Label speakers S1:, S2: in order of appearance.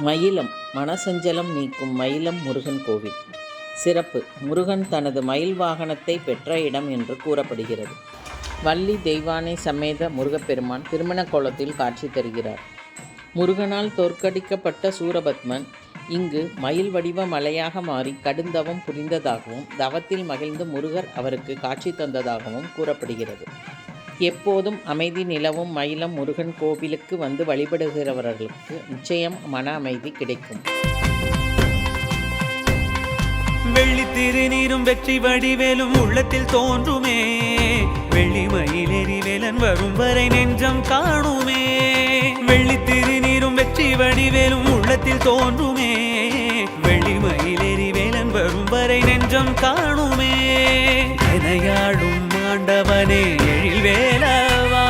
S1: மயிலம் மனசஞ்சலம் நீக்கும் மயிலம் முருகன் கோவில். சிறப்பு: முருகன் தனது மயில் வாகனத்தை பெற்ற இடம் என்று கூறப்படுகிறது. வள்ளி தெய்வானை சமேத முருகப்பெருமான் திருமண கோலத்தில் காட்சி தருகிறார். முருகனால் தோற்கடிக்கப்பட்ட சூரபத்மன் இங்கு மயில் வடிவ மலையாக மாறி கடுந்தவம் புரிந்ததாகவும் தவத்தில் மகிழ்ந்து முருகர் அவருக்கு காட்சி தந்ததாகவும் கூறப்படுகிறது. எப்போதும் அமைதி நிலவும் மயிலம் முருகன் கோவிலுக்கு வந்து வழிபடுகிறவர்களுக்கு நிச்சயம் மன அமைதி கிடைக்கும்.
S2: வெள்ளி திருநீரும் வெற்றி வடிவேலும் உள்ளத்தில் தோன்றுமே. வெள்ளி மயிலேறி வேலன் வரும் வரை நெஞ்சம் காணுமே. வெள்ளி திருநீரும் வெற்றி வடிவேலும் உள்ளத்தில் தோன்றுமே. வெள்ளி மயிலேறி வேலன் வரும் வரை நெஞ்சம் காணுமே. எனையாடும் ஆண்டவனே எழில் வேலவா.